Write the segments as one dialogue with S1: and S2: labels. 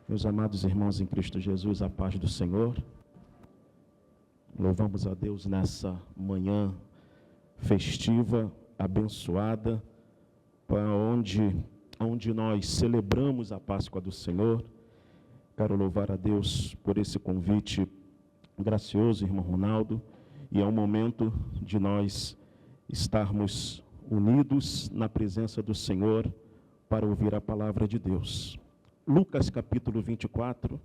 S1: Meus amados irmãos em Cristo Jesus, a paz do Senhor. Louvamos a Deus nessa manhã festiva, abençoada, para onde nós celebramos a Páscoa do Senhor. Quero louvar a Deus por esse convite gracioso, irmão Ronaldo, e é um momento de nós estarmos unidos na presença do Senhor para ouvir a palavra de Deus. Lucas capítulo 24,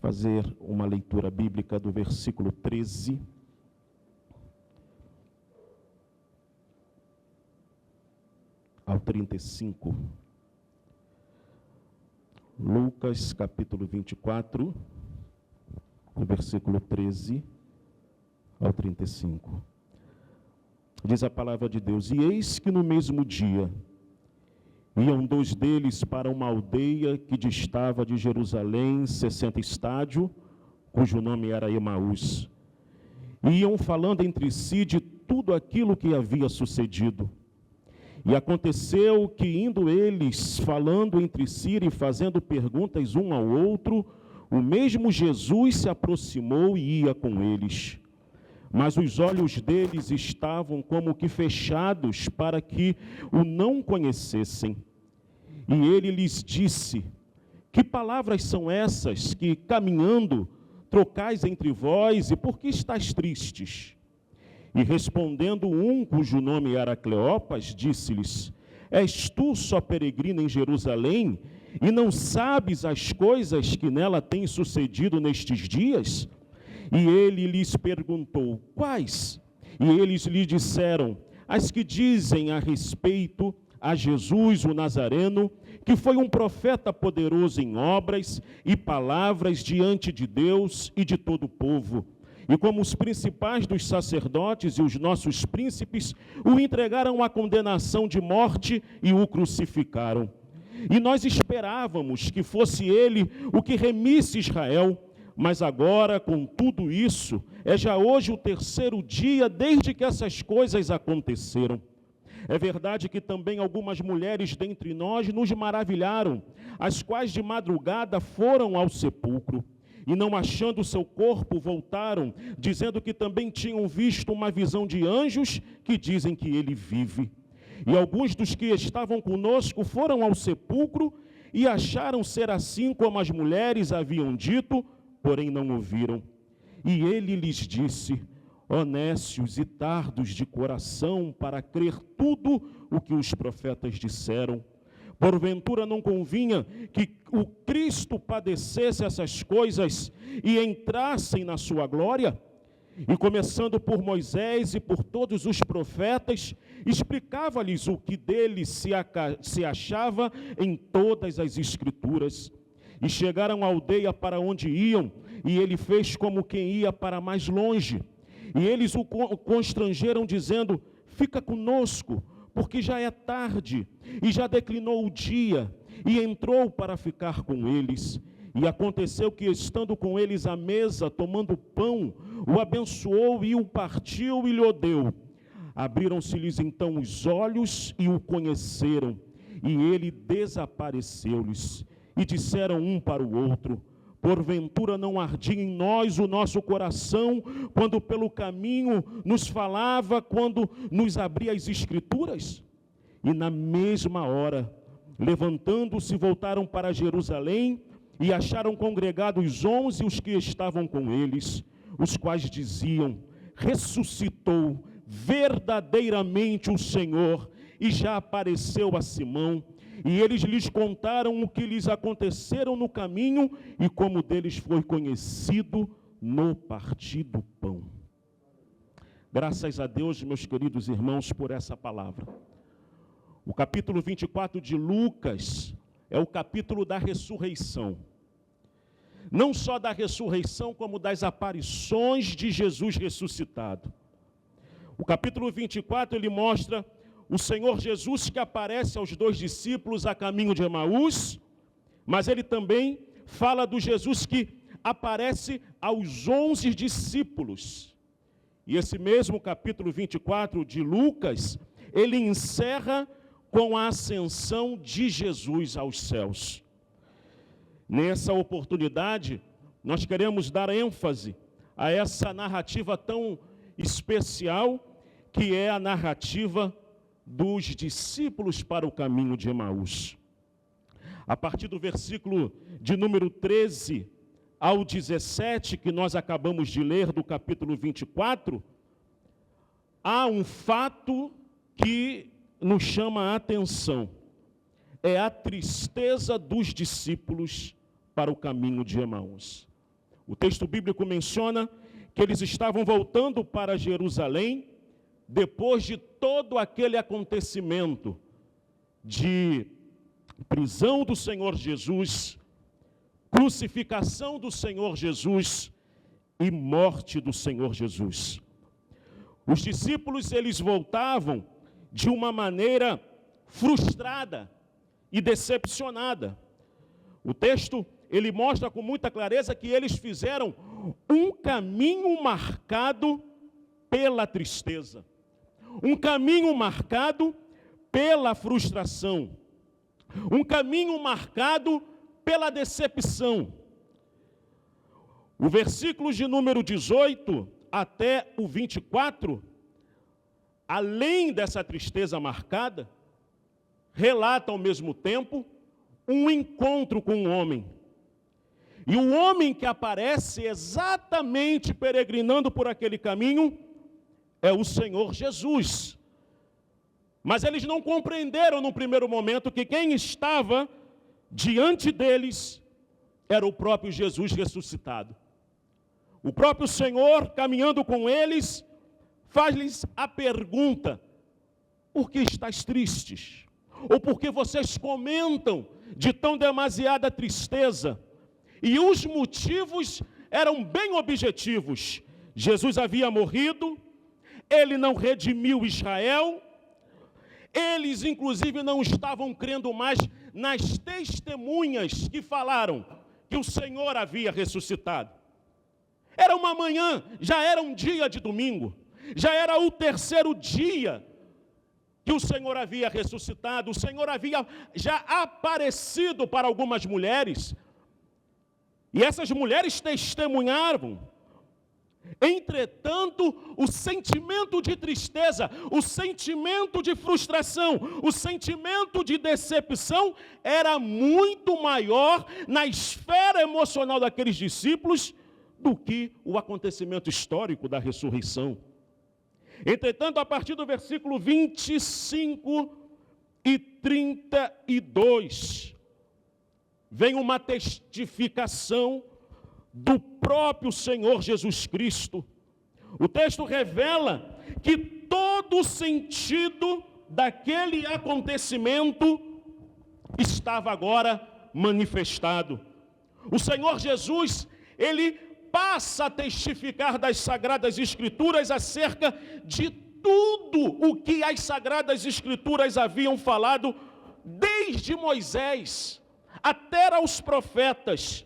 S1: fazer uma leitura bíblica do versículo 13 ao 35. Lucas capítulo 24, do versículo 13 ao 35. Diz a palavra de Deus: E eis que no mesmo dia iam dois deles para uma aldeia que distava de Jerusalém 60 estádios, cujo nome era Emaús. Iam falando entre si de tudo aquilo que havia sucedido. E aconteceu que, indo eles falando entre si e fazendo perguntas um ao outro, o mesmo Jesus se aproximou e ia com eles. Mas os olhos deles estavam como que fechados para que o não conhecessem. E ele lhes disse: Que palavras são essas que, caminhando, trocais entre vós, e por que estáis tristes? E respondendo um, cujo nome era Cleopas, disse-lhes: És tu só peregrino em Jerusalém, e não sabes as coisas que nela têm sucedido nestes dias? E ele lhes perguntou: Quais? E eles lhe disseram: As que dizem a respeito a Jesus o Nazareno, que foi um profeta poderoso em obras e palavras diante de Deus e de todo o povo. E como os principais dos sacerdotes e os nossos príncipes o entregaram à condenação de morte e o crucificaram. E nós esperávamos que fosse ele o que remisse Israel, mas agora, com tudo isso, é já hoje o terceiro dia desde que essas coisas aconteceram. É verdade que também algumas mulheres dentre nós nos maravilharam, as quais de madrugada foram ao sepulcro, e não achando o seu corpo, voltaram, dizendo que também tinham visto uma visão de anjos que dizem que ele vive. E alguns dos que estavam conosco foram ao sepulcro e acharam ser assim como as mulheres haviam dito, porém não ouviram. E ele lhes disse: Honestos e tardos de coração para crer tudo o que os profetas disseram. Porventura não convinha que o Cristo padecesse essas coisas e entrassem na sua glória? E começando por Moisés e por todos os profetas, explicava-lhes o que dele se achava em todas as Escrituras. E chegaram à aldeia para onde iam, e ele fez como quem ia para mais longe. E eles o constrangeram, dizendo: Fica conosco, porque já é tarde, e já declinou o dia. E entrou para ficar com eles. E aconteceu que, estando com eles à mesa, tomando pão, o abençoou e o partiu e lhe deu. Abriram-se-lhes então os olhos e o conheceram, e ele desapareceu-lhes. E disseram um para o outro: Porventura não ardia em nós o nosso coração, quando pelo caminho nos falava, quando nos abria as Escrituras? E na mesma hora, levantando-se, voltaram para Jerusalém, e acharam congregados 11 os que estavam com eles, os quais diziam: Ressuscitou verdadeiramente o Senhor, e já apareceu a Simão. E eles lhes contaram o que lhes aconteceram no caminho e como deles foi conhecido no partir do pão. Graças a Deus, meus queridos irmãos, por essa palavra. O capítulo 24 de Lucas é o capítulo da ressurreição. Não só da ressurreição, como das aparições de Jesus ressuscitado. O capítulo 24, ele mostra o Senhor Jesus que aparece aos dois discípulos a caminho de Emaús, mas ele também fala do Jesus que aparece aos 11 discípulos. E esse mesmo capítulo 24 de Lucas, ele encerra com a ascensão de Jesus aos céus. Nessa oportunidade, nós queremos dar ênfase a essa narrativa tão especial, que é a narrativa dos discípulos para o caminho de Emaús. A partir do versículo de número 13 ao 17, que nós acabamos de ler, do capítulo 24, há um fato que nos chama a atenção. É a tristeza dos discípulos para o caminho de Emaús. O texto bíblico menciona que eles estavam voltando para Jerusalém depois de todo aquele acontecimento de prisão do Senhor Jesus, crucificação do Senhor Jesus e morte do Senhor Jesus. Os discípulos, eles voltavam de uma maneira frustrada e decepcionada. O texto, ele mostra com muita clareza que eles fizeram um caminho marcado pela tristeza, um caminho marcado pela frustração, um caminho marcado pela decepção. O versículo de número 18 até o 24, além dessa tristeza marcada, relata ao mesmo tempo um encontro com um homem. E o homem que aparece exatamente peregrinando por aquele caminho é o Senhor Jesus. Mas eles não compreenderam no primeiro momento que quem estava diante deles era o próprio Jesus ressuscitado. O próprio Senhor, caminhando com eles, faz-lhes a pergunta: por que estáis tristes? Ou por que vocês comentam de tão demasiada tristeza? E os motivos eram bem objetivos. Jesus havia morrido, ele não redimiu Israel, eles inclusive não estavam crendo mais nas testemunhas que falaram que o Senhor havia ressuscitado. Era uma manhã, já era um dia de domingo, já era o terceiro dia que o Senhor havia ressuscitado. O Senhor havia já aparecido para algumas mulheres, e essas mulheres testemunhavam. Entretanto, o sentimento de tristeza, o sentimento de frustração, o sentimento de decepção era muito maior na esfera emocional daqueles discípulos do que o acontecimento histórico da ressurreição. Entretanto, a partir do versículo 25 e 32, vem uma testificação do próprio Senhor Jesus Cristo. O texto revela que todo o sentido daquele acontecimento estava agora manifestado. O Senhor Jesus, ele passa a testificar das Sagradas Escrituras acerca de tudo o que as Sagradas Escrituras haviam falado, desde Moisés até aos profetas,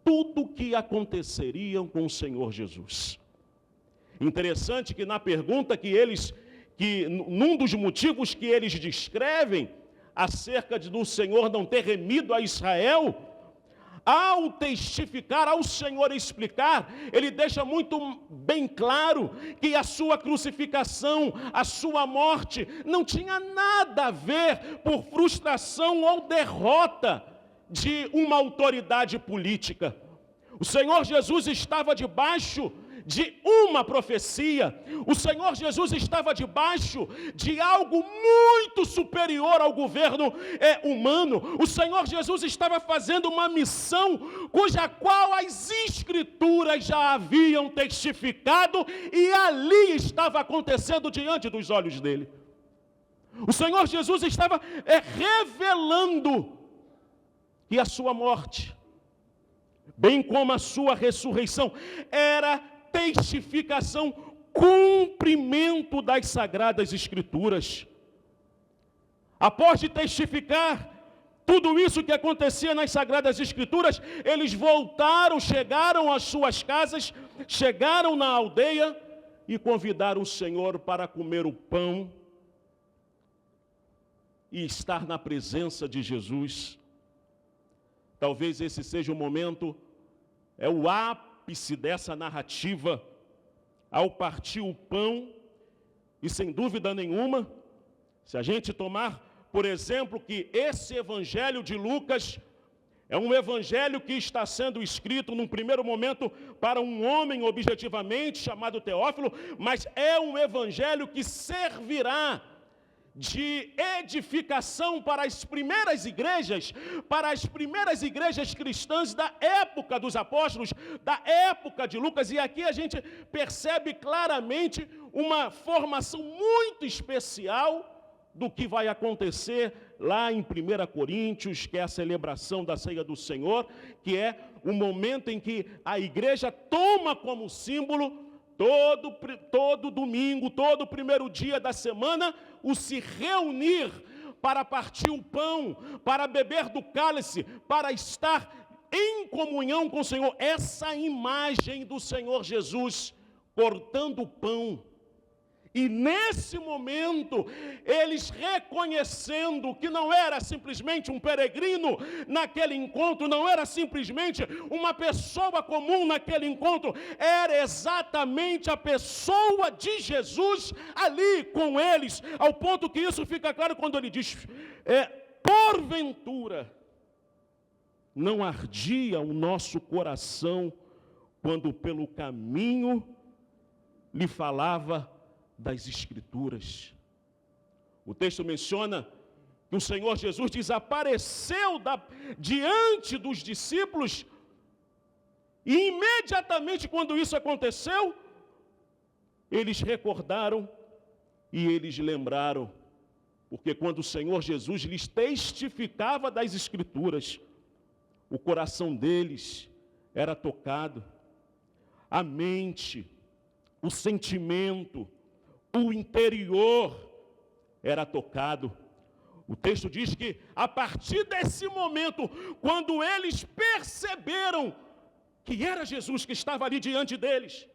S1: tudo o que aconteceria com o Senhor Jesus. Interessante que na pergunta num dos motivos que eles descrevem acerca do Senhor não ter remido a Israel, ao testificar, ao Senhor explicar, ele deixa muito bem claro que a sua crucificação, a sua morte, não tinha nada a ver por frustração ou derrota de uma autoridade política. O Senhor Jesus estava debaixo de uma profecia. O Senhor Jesus estava debaixo de algo muito superior ao governo humano. O Senhor Jesus estava fazendo uma missão cuja qual as Escrituras já haviam testificado, e ali estava acontecendo diante dos olhos dele. O Senhor Jesus estava revelando que a sua morte, bem como a sua ressurreição, era testificação, cumprimento das Sagradas Escrituras. Após de testificar tudo isso que acontecia nas Sagradas Escrituras, eles voltaram, chegaram às suas casas, chegaram na aldeia e convidaram o Senhor para comer o pão e estar na presença de Jesus. Talvez esse seja o momento, é o ápice dessa narrativa, ao partir o pão, e sem dúvida nenhuma, se a gente tomar, por exemplo, que esse evangelho de Lucas é um evangelho que está sendo escrito num primeiro momento para um homem objetivamente chamado Teófilo, mas é um evangelho que servirá de edificação para as primeiras igrejas cristãs da época dos apóstolos, da época de Lucas. E aqui a gente percebe claramente uma formação muito especial do que vai acontecer lá em 1 Coríntios, que é a celebração da ceia do Senhor, que é o momento em que a igreja toma como símbolo todo domingo, todo primeiro dia da semana, o se reunir para partir o pão, para beber do cálice, para estar em comunhão com o Senhor. Essa imagem do Senhor Jesus cortando o pão. E nesse momento, eles reconhecendo que não era simplesmente um peregrino naquele encontro, não era simplesmente uma pessoa comum naquele encontro, era exatamente a pessoa de Jesus ali com eles, ao ponto que isso fica claro quando ele diz, porventura, não ardia o nosso coração quando pelo caminho lhe falava das Escrituras. O texto menciona que o Senhor Jesus desapareceu diante dos discípulos e imediatamente quando isso aconteceu, eles recordaram e eles lembraram, porque quando o Senhor Jesus lhes testificava das Escrituras, o coração deles era tocado, a mente, o sentimento, o interior era tocado. O texto diz que a partir desse momento, quando eles perceberam que era Jesus que estava ali diante deles,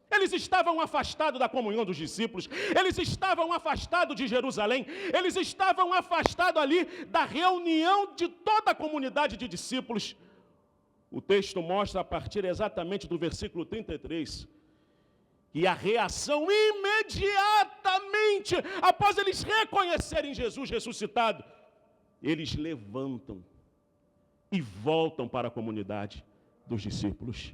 S1: eles estavam afastados da comunhão dos discípulos, eles estavam afastados de Jerusalém, eles estavam afastados ali da reunião de toda a comunidade de discípulos. O texto mostra a partir exatamente do versículo 33, e a reação imediatamente, após eles reconhecerem Jesus ressuscitado, eles levantam e voltam para a comunidade dos discípulos.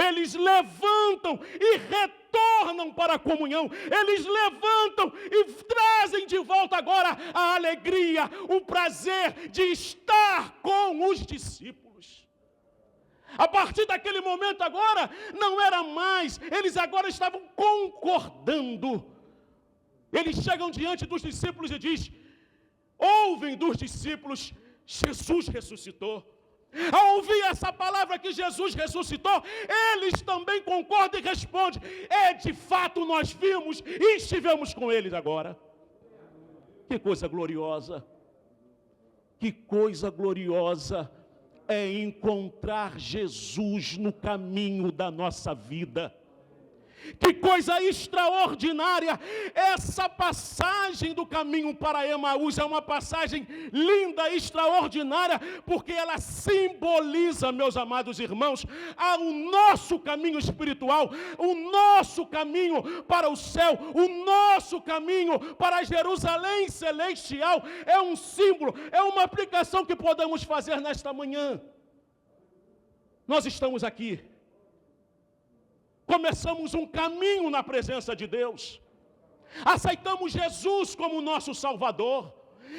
S1: Eles levantam e retornam para a comunhão. Eles levantam e trazem de volta agora a alegria, o prazer de estar com os discípulos. A partir daquele momento agora, não era mais, eles agora estavam concordando. Eles chegam diante dos discípulos e dizem, ouvem dos discípulos, Jesus ressuscitou. Ao ouvir essa palavra que Jesus ressuscitou, eles também concordam e respondem, de fato nós vimos e estivemos com eles agora. Que coisa gloriosa, que coisa gloriosa é encontrar Jesus no caminho da nossa vida. Que coisa extraordinária! Essa passagem do caminho para Emaús é uma passagem linda, extraordinária, porque ela simboliza, meus amados irmãos, o nosso caminho espiritual, o nosso caminho para o céu, o nosso caminho para Jerusalém celestial. É um símbolo, é uma aplicação que podemos fazer nesta manhã. Nós estamos aqui. Começamos um caminho na presença de Deus, aceitamos Jesus como nosso Salvador,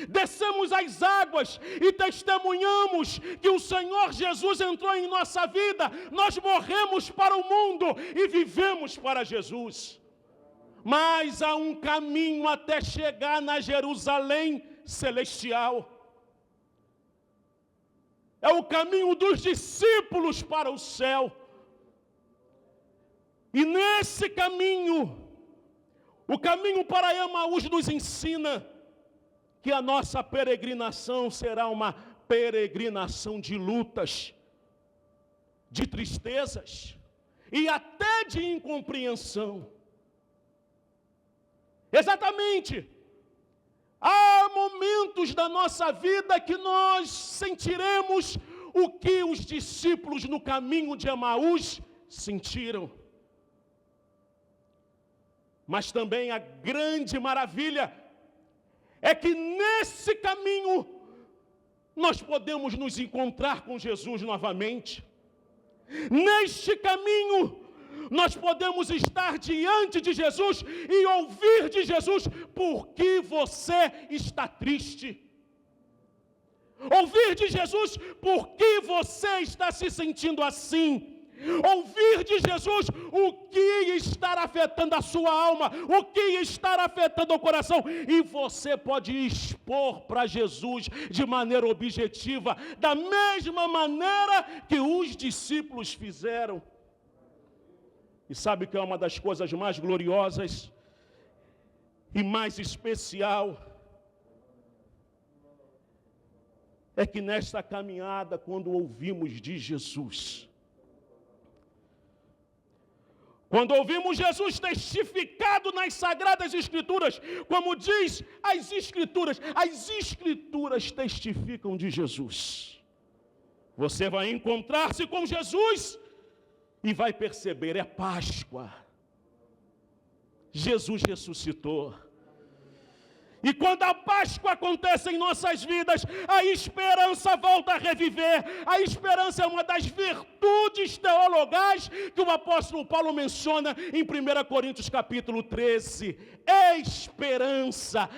S1: descemos as águas e testemunhamos que o Senhor Jesus entrou em nossa vida, nós morremos para o mundo e vivemos para Jesus. Mas há um caminho até chegar na Jerusalém celestial. É o caminho dos discípulos para o céu. E nesse caminho, o caminho para Emaús nos ensina que a nossa peregrinação será uma peregrinação de lutas, de tristezas e até de incompreensão. Exatamente. Há momentos da nossa vida que nós sentiremos o que os discípulos no caminho de Emaús sentiram. Mas também a grande maravilha é que nesse caminho nós podemos nos encontrar com Jesus novamente. Neste caminho nós podemos estar diante de Jesus e ouvir de Jesus: por que você está triste? Ouvir de Jesus: por que você está se sentindo assim? Ouvir de Jesus o que está afetando a sua alma, o que está afetando o coração, e você pode expor para Jesus de maneira objetiva, da mesma maneira que os discípulos fizeram. E sabe que é uma das coisas mais gloriosas e mais especial? É que nesta caminhada, quando ouvimos de Jesus, quando ouvimos Jesus testificado nas Sagradas Escrituras, como diz as Escrituras testificam de Jesus. Você vai encontrar-se com Jesus e vai perceber: é Páscoa. Jesus ressuscitou. E quando a Páscoa acontece em nossas vidas, a esperança volta a reviver. A esperança é uma das virtudes teologais que o apóstolo Paulo menciona em 1 Coríntios capítulo 13. Esperança,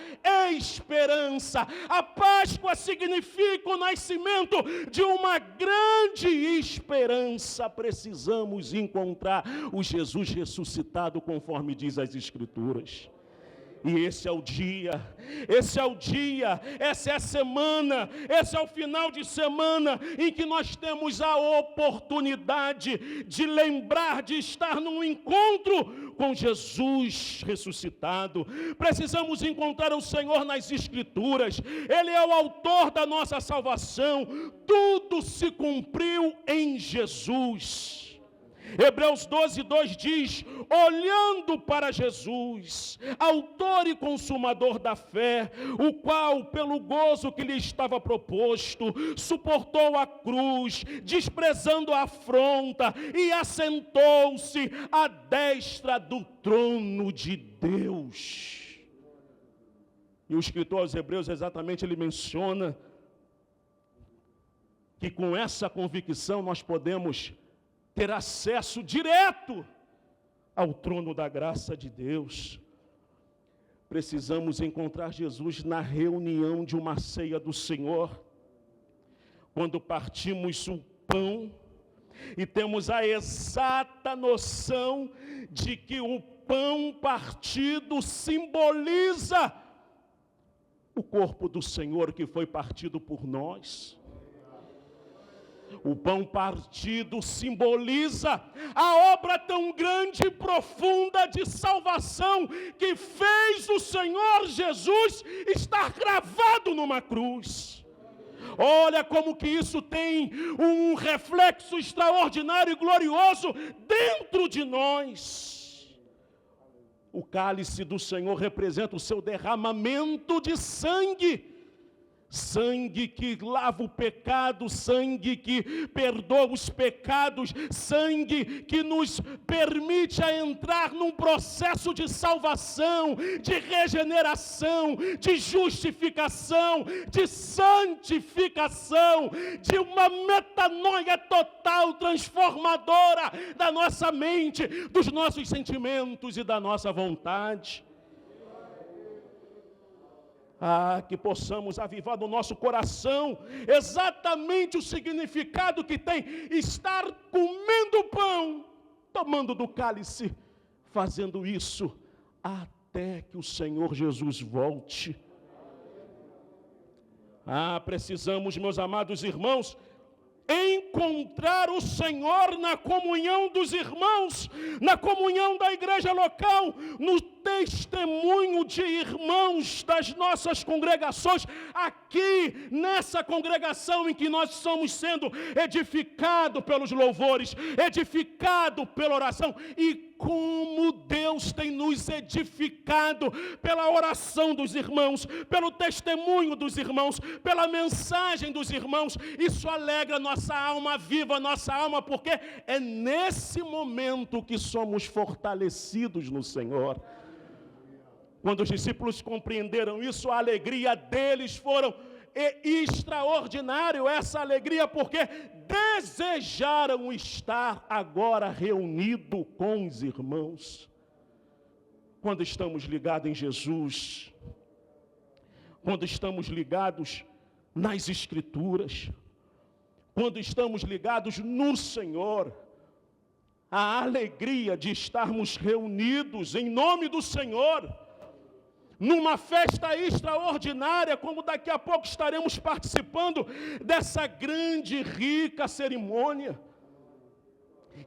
S1: esperança. A Páscoa significa o nascimento de uma grande esperança. Precisamos encontrar o Jesus ressuscitado, conforme diz as Escrituras. E esse é o dia, essa é a semana, esse é o final de semana em que nós temos a oportunidade de lembrar de estar num encontro com Jesus ressuscitado. Precisamos encontrar o Senhor nas Escrituras. Ele é o autor da nossa salvação. Tudo se cumpriu em Jesus. Hebreus 12:2 diz: olhando para Jesus, autor e consumador da fé, o qual, pelo gozo que lhe estava proposto, suportou a cruz, desprezando a afronta, e assentou-se à destra do trono de Deus. E o escritor aos Hebreus, exatamente, ele menciona que com essa convicção nós podemos ter acesso direto ao trono da graça de Deus. Precisamos encontrar Jesus na reunião de uma ceia do Senhor, quando partimos o pão e temos a exata noção de que o pão partido simboliza o corpo do Senhor que foi partido por nós. O pão partido simboliza a obra tão grande e profunda de salvação que fez o Senhor Jesus estar gravado numa cruz. Olha como que isso tem um reflexo extraordinário e glorioso dentro de nós. O cálice do Senhor representa o seu derramamento de sangue. Sangue que lava o pecado, sangue que perdoa os pecados, sangue que nos permite entrar num processo de salvação, de regeneração, de justificação, de santificação, de uma metanoia total, transformadora da nossa mente, dos nossos sentimentos e da nossa vontade. Que possamos avivar no nosso coração exatamente o significado que tem estar comendo pão, tomando do cálice, fazendo isso até que o Senhor Jesus volte. Precisamos, meus amados irmãos, encontrar o Senhor na comunhão dos irmãos, na comunhão da igreja local, no testemunho de irmãos das nossas congregações, aqui nessa congregação em que nós estamos sendo edificados pelos louvores, edificados pela oração, e como Deus tem nos edificado pela oração dos irmãos, pelo testemunho dos irmãos, pela mensagem dos irmãos. Isso alegra nossa alma, viva nossa alma, porque é nesse momento que somos fortalecidos no Senhor. Quando os discípulos compreenderam isso, a alegria deles foram extraordinário, essa alegria, porque desejaram estar agora reunido com os irmãos. Quando estamos ligados em Jesus, quando estamos ligados nas Escrituras, quando estamos ligados no Senhor, a alegria de estarmos reunidos em nome do Senhor, numa festa extraordinária, como daqui a pouco estaremos participando dessa grande e rica cerimônia,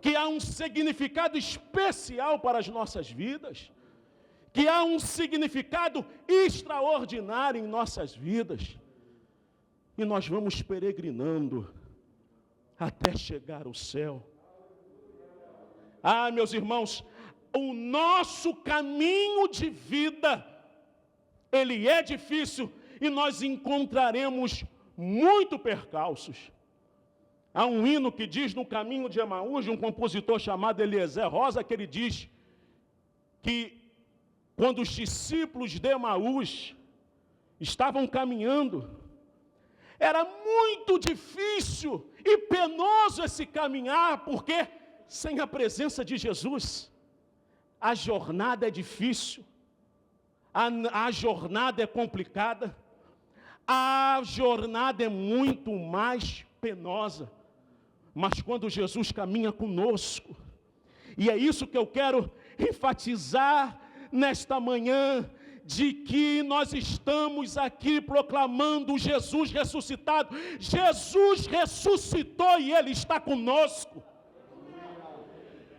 S1: que há um significado especial para as nossas vidas, que há um significado extraordinário em nossas vidas, e nós vamos peregrinando até chegar ao céu. Ah, meus irmãos, o nosso caminho de vida, ele é difícil e nós encontraremos muito percalços. Há um hino que diz no caminho de Emaús, de um compositor chamado Eliezer Rosa, que ele diz que quando os discípulos de Emaús estavam caminhando, era muito difícil e penoso esse caminhar, porque sem a presença de Jesus, a jornada é difícil. A jornada é complicada, a jornada é muito mais penosa, mas quando Jesus caminha conosco, e é isso que eu quero enfatizar nesta manhã, de que nós estamos aqui proclamando Jesus ressuscitado. Jesus ressuscitou e Ele está conosco.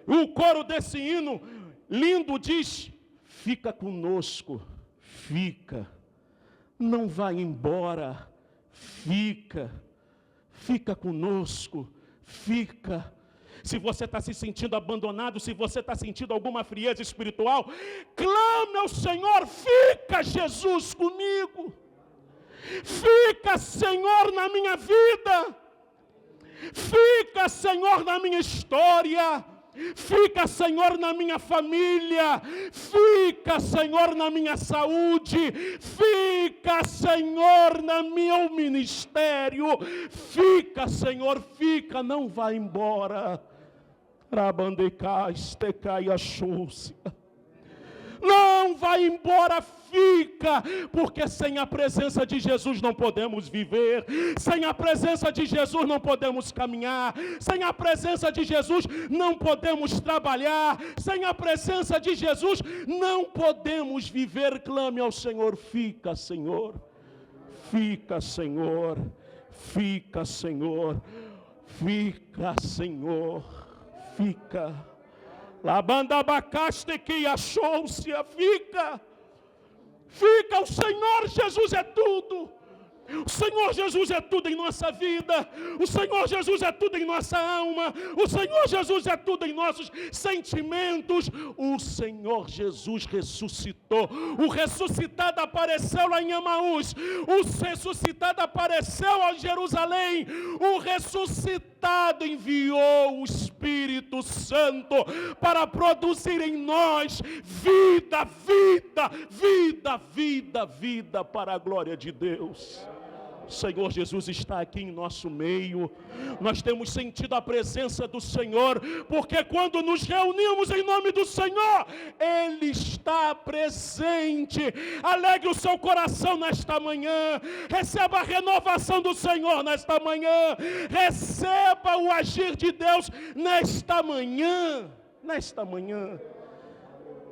S1: O coro desse hino lindo diz: fica conosco, fica, não vai embora, fica conosco, fica. Se você está se sentindo abandonado, se você está sentindo alguma frieza espiritual, clame ao Senhor: fica, Jesus, comigo, fica, Senhor, na minha vida, fica, Senhor, na minha história, fica, Senhor, na minha família, fica, Senhor, na minha saúde, fica, Senhor, no meu ministério, fica, Senhor, fica, não vai embora. Não vai embora, fica, porque sem a presença de Jesus não podemos viver, sem a presença de Jesus não podemos caminhar, sem a presença de Jesus não podemos trabalhar, sem a presença de Jesus não podemos viver. Clame ao Senhor: fica, Senhor, fica, Senhor, fica, Senhor, fica, Senhor, fica. Labanda abacaste que achou-se, fica, o Senhor Jesus é tudo. O Senhor Jesus é tudo em nossa vida, o Senhor Jesus é tudo em nossa alma, o Senhor Jesus é tudo em nossos sentimentos. O Senhor Jesus ressuscitou, o ressuscitado apareceu lá em Emaús, o ressuscitado apareceu a Jerusalém, o ressuscitado enviou o Espírito Santo para produzir em nós vida, vida, vida, vida, vida para a glória de Deus. O Senhor Jesus está aqui em nosso meio, nós temos sentido a presença do Senhor, porque quando nos reunimos em nome do Senhor, Ele está presente. Alegre o seu coração nesta manhã, receba a renovação do Senhor nesta manhã, receba o agir de Deus nesta manhã,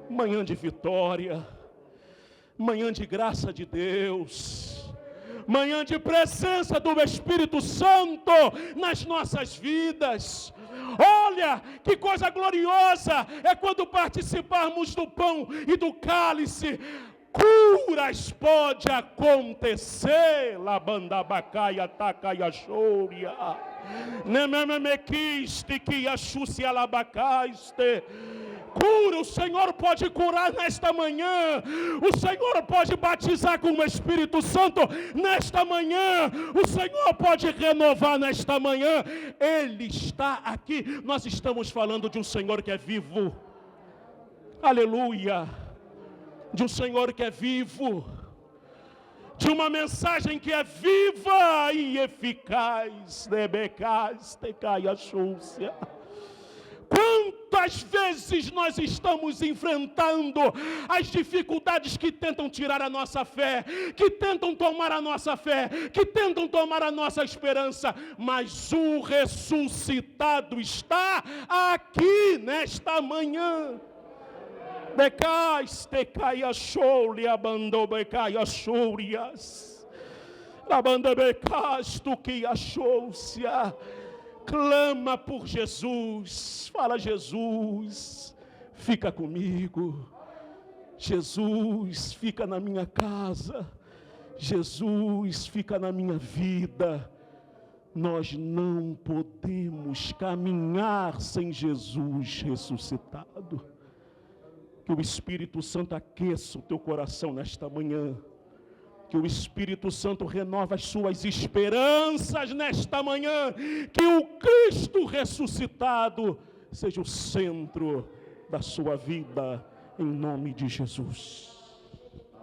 S1: manhã de vitória, manhã de graça de Deus, manhã de presença do Espírito Santo nas nossas vidas. Olha, que coisa gloriosa é quando participarmos do pão e do cálice. Curas pode acontecer. Labandabacaia, tacaia, chouria. Nememequiste, que achuce alabacaste. Cura, o Senhor pode curar nesta manhã. O Senhor pode batizar com o Espírito Santo nesta manhã. O Senhor pode renovar nesta manhã. Ele está aqui. Nós estamos falando de um Senhor que é vivo. Aleluia. De um Senhor que é vivo. De uma mensagem que é viva e eficaz. Quantas vezes nós estamos enfrentando as dificuldades que tentam tirar a nossa fé, que tentam tomar a nossa fé, que tentam tomar a nossa esperança, mas o ressuscitado está aqui nesta manhã. Becaste caia shouli abandou becaia shourias. Abanda becasto que achou-se. Clama por Jesus, fala: Jesus, fica comigo, Jesus, fica na minha casa, Jesus, fica na minha vida. Nós não podemos caminhar sem Jesus ressuscitado. Que o Espírito Santo aqueça o teu coração nesta manhã. Que o Espírito Santo renova as suas esperanças nesta manhã. Que o Cristo ressuscitado seja o centro da sua vida, em nome de Jesus.